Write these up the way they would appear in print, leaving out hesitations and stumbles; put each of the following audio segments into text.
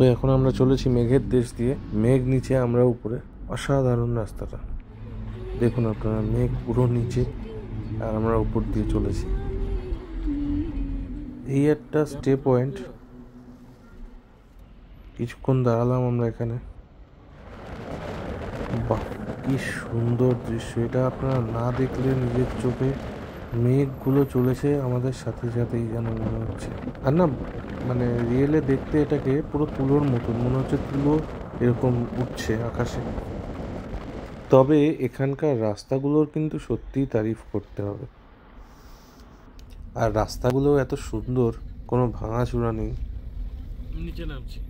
তো এখন আমরা চলেছি মেঘের দেশ দিয়ে, মেঘ নিচে আমরা উপরে। অসাধারণ রাস্তাটা দেখুন আপনারা, মেঘ পুরো নিচে আর আমরা উপর দিয়ে চলেছি। এই একটা স্টে পয়েন্ট, কিছুক্ষণ দাঁড়ালাম আমরা এখানে। বাহ, কি সুন্দর দৃশ্য এটা, আপনারা না দেখলে নিজের চোখে মেঘগুলো চলেছে আমাদের সাথে সাথেই যেন মনে হচ্ছে। আর না মানে রিয়েলে দেখতে এটাকে পুরো তুলোর মতন মনে হচ্ছে, তুলো এরকম উঠছে আকাশে। তবে এখানকার রাস্তাগুলোর কিন্তু সত্যিই তারিফ করতে হবে। আর রাস্তাগুলো এত সুন্দর, কোনো ভাঙাচোরা নেই। নিচে নামছি,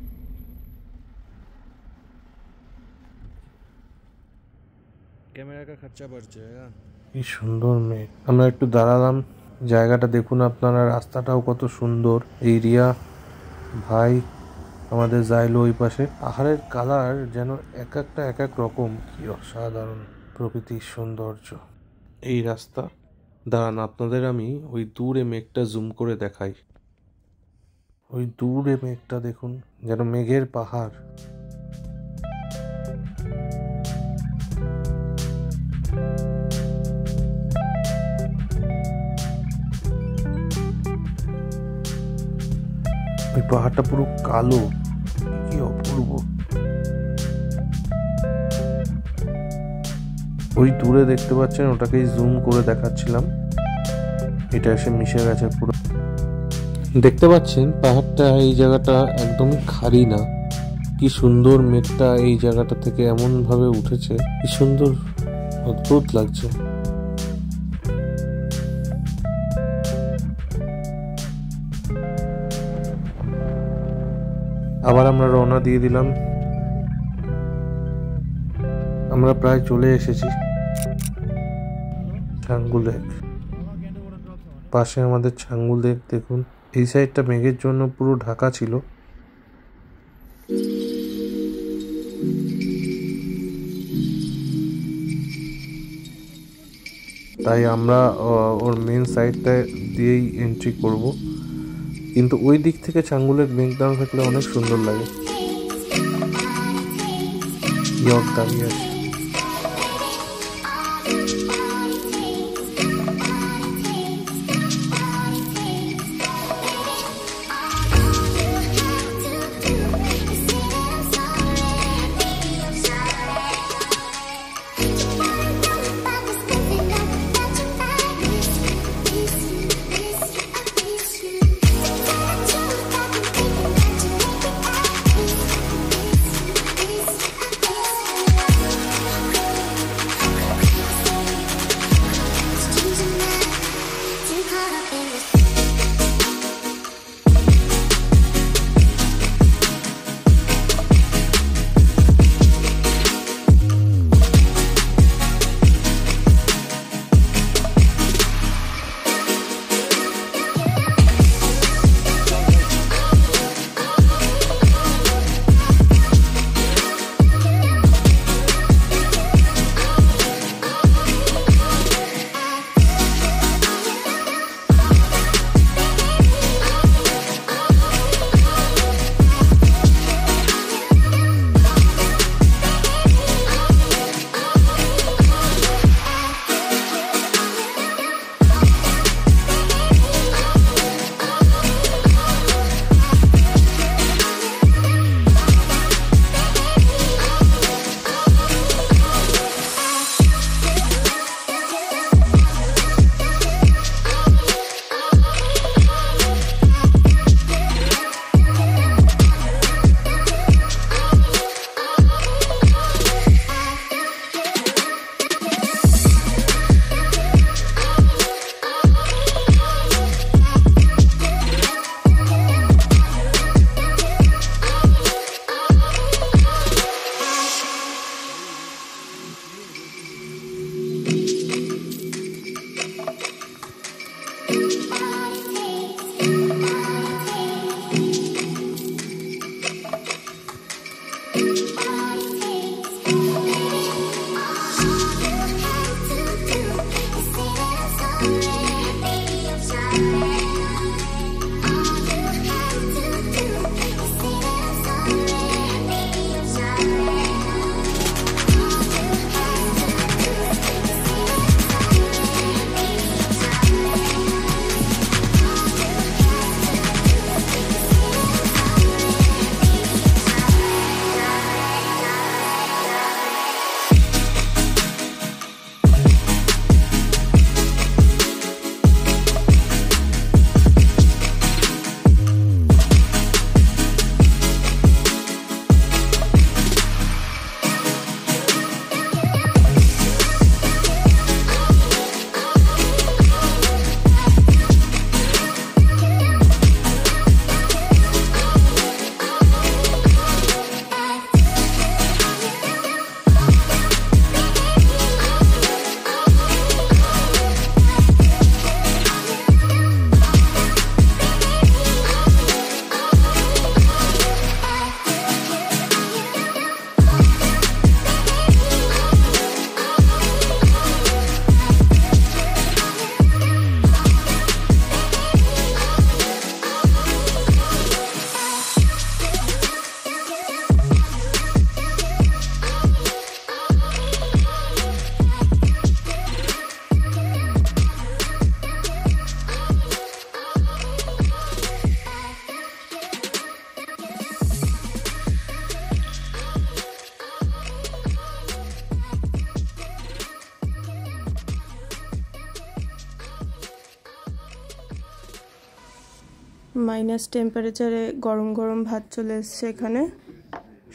ক্যামেরা কা খরচা बढ़ जाएगा। কি সুন্দর মেঘ। আমরা একটু দাঁড়ালাম, জায়গাটা দেখুন আপনারা, রাস্তাটাও কত সুন্দর। এরিয়া ভাই আমাদের যাইলো ওই পাশে। পাহাড়ের কালার যেন এক একটা এক এক রকম, কি অসাধারণ প্রকৃতির সৌন্দর্য। এই রাস্তা, দাঁড়ান আপনাদের আমি ওই দূরে মেঘটা জুম করে দেখাই। ওই দূরে মেঘটা দেখুন, যেন মেঘের পাহাড়। ওই পাহাড়টা পুরো কালো, কি অপূর্ব। ওই দূরে দেখতে পাচ্ছেন, ওটাকেই জুম করে দেখাচ্ছিলাম, এটা এসে মিশে গেছে পুরো। দেখতে পাচ্ছেন পাহাড়টা, এই জায়গাটা একদমই খালি না। কি সুন্দর মেঘটা এই জায়গাটা থেকে এমন ভাবে উঠেছে, কি সুন্দর, অদ্ভুত লাগছে। আবার আমরা রওনা দিয়ে দিলাম। আমরা প্রায় চলে এসেছি ছাঙ্গু লেক। পাশে আমাদের ছাঙ্গু লেক দেখুন। এই সাইডটা মেঘের জন্য পুরো ঢাকা ছিল। তাই আমরা ওর মেন সাইডটা দিয়েই এন্ট্রি করব, কিন্তু ওই দিক থেকে ছাঙ্গু লেক মেঘ দাঁড়ানো থাকলে অনেক সুন্দর লাগে। ইয়ক দাঁড়িয়ে আছে। মাইনাস টেম্পারেচারে গরম গরম ভাত চলে এসছে এখানে,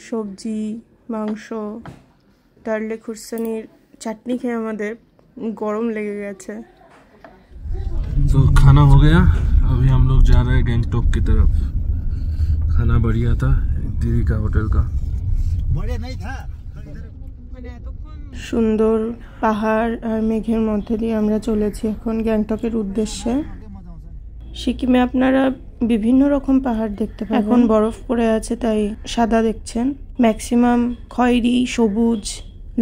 সবজি, মাংস, ডারলে খুরসানির চাটনি খেয়ে আমাদের गरम लगे गए। तो खाना हो गया, अभी हम लोग जा रहे हैं गैंगटॉक की तरफ। खाना बढ़िया था दीदी का होटल का। बढ़िया नहीं था, सुंदर पहाड़ और मेघेर मध्य दिए আমরা চলেছি এখন গ্যাংটকের উদ্দেশ্যে। সিকিমে আপনারা বিভিন্ন রকম পাহাড় দেখতে পাবেন। এখন বরফ পড়ে আছে তাই সাদা দেখছেন। ম্যাক্সিমাম খয়েরি, সবুজ,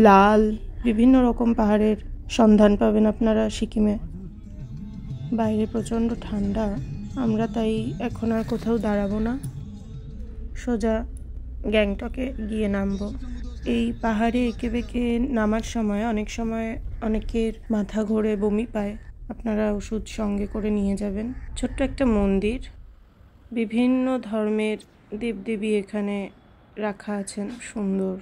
লাল বিভিন্ন রকম পাহাড়ের সন্ধান পাবেন আপনারা সিকিমে। বাইরে প্রচণ্ড ঠান্ডা, আমরা তাই এখন আর কোথাও দাঁড়াবো না, সোজা গ্যাংটকে গিয়ে নামবো। এই পাহাড়ে এঁকে বেঁকে নামার সময় অনেক সময় অনেকের মাথা ঘোরে, বমি পায়, আপনারা ওষুধ সঙ্গে করে নিয়ে যাবেন। ছোট্ট একটা মন্দির, বিভিন্ন ধর্মের দেবদেবী এখানে রাখা আছেন, সুন্দর।